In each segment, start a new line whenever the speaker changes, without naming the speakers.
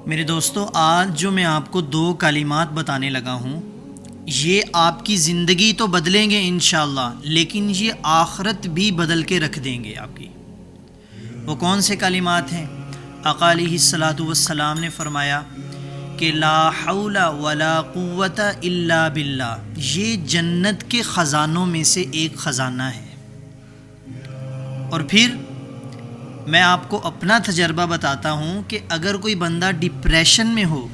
میرے دوستو، آج جو میں آپ کو دو کلمات بتانے لگا ہوں، یہ آپ کی زندگی تو بدلیں گے انشاءاللہ، لیکن یہ آخرت بھی بدل کے رکھ دیں گے آپ کی۔ وہ کون سے کلمات ہیں؟ آقا علیہ الصلاۃ والسلام نے فرمایا کہ لا حول ولا قوت الا باللہ، یہ جنت کے خزانوں میں سے ایک خزانہ ہے۔ اور پھر میں آپ کو اپنا تجربہ بتاتا ہوں کہ اگر کوئی بندہ ڈپریشن میں ہو،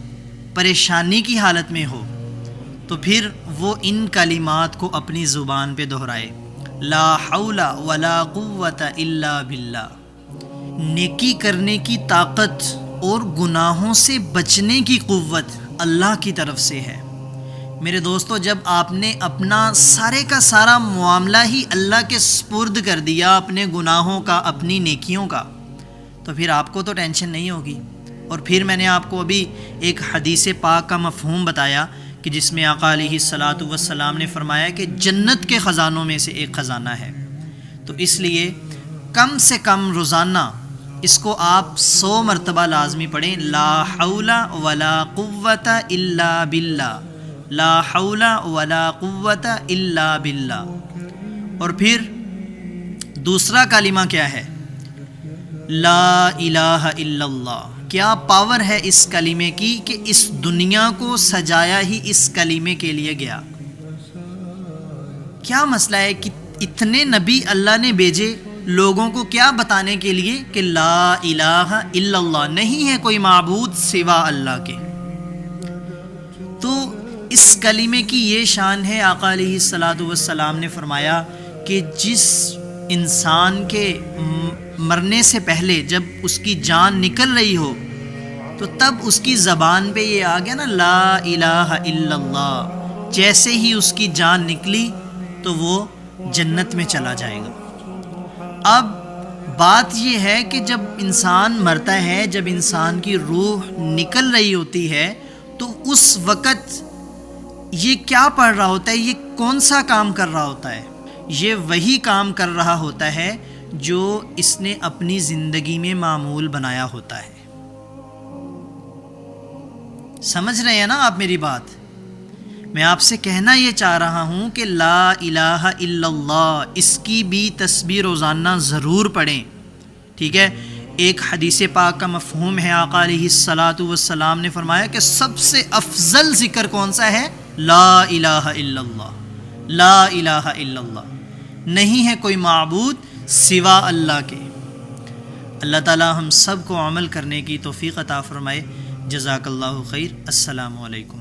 پریشانی کی حالت میں ہو، تو پھر وہ ان کلمات کو اپنی زبان پہ دہرائے، لا حول ولا قوت الا باللہ۔ نیکی کرنے کی طاقت اور گناہوں سے بچنے کی قوت اللہ کی طرف سے ہے۔ میرے دوستو، جب آپ نے اپنا سارے کا سارا معاملہ ہی اللہ کے سپرد کر دیا، اپنے گناہوں کا، اپنی نیکیوں کا، تو پھر آپ کو تو ٹینشن نہیں ہوگی۔ اور پھر میں نے آپ کو ابھی ایک حدیث پاک کا مفہوم بتایا کہ جس میں آقا علیہ الصلاۃ والسلام نے فرمایا کہ جنت کے خزانوں میں سے ایک خزانہ ہے۔ تو اس لیے کم سے کم روزانہ اس کو آپ 100 مرتبہ لازمی پڑھیں، لا حول ولا قوت الا باللہ، لا حول ولا قوت الا باللہ۔ اور پھر دوسرا کلمہ کیا ہے؟ لا الہ الا اللہ۔ کیا پاور ہے اس کلمے کی کہ اس دنیا کو سجایا ہی اس کلمے کے لیے گیا۔ کیا مسئلہ ہے کہ اتنے نبی اللہ نے بھیجے لوگوں کو کیا بتانے کے لیے کہ لا الہ الا اللہ، نہیں ہے کوئی معبود سوا اللہ کے۔ تو اس کلمے کی یہ شان ہے، آقا علیہ الصلاۃ والسلام نے فرمایا کہ جس انسان کے مرنے سے پہلے جب اس کی جان نکل رہی ہو، تو تب اس کی زبان پہ یہ آ گیا نا، لا الہ الا اللہ، جیسے ہی اس کی جان نکلی تو وہ جنت میں چلا جائے گا۔ اب بات یہ ہے کہ جب انسان مرتا ہے، جب انسان کی روح نکل رہی ہوتی ہے، تو اس وقت یہ کیا پڑھ رہا ہوتا ہے؟ یہ کون سا کام کر رہا ہوتا ہے؟ یہ وہی کام کر رہا ہوتا ہے جو اس نے اپنی زندگی میں معمول بنایا ہوتا ہے۔ سمجھ رہے ہیں نا آپ میری بات؟ میں آپ سے کہنا یہ چاہ رہا ہوں کہ لا الہ الا اللہ، اس کی بھی تسبیح روزانہ ضرور پڑھیں، ٹھیک ہے؟ ایک حدیث پاک کا مفہوم ہے، آقا علیہ الصلاۃ والسلام نے فرمایا کہ سب سے افضل ذکر کون سا ہے؟ لا الہ الا اللہ، لا الہ الا اللہ، نہیں ہے کوئی معبود سوا اللہ کے۔ اللہ تعالی ہم سب کو عمل کرنے کی توفیق عطا فرمائے۔ جزاک اللہ خیر۔ السلام علیکم۔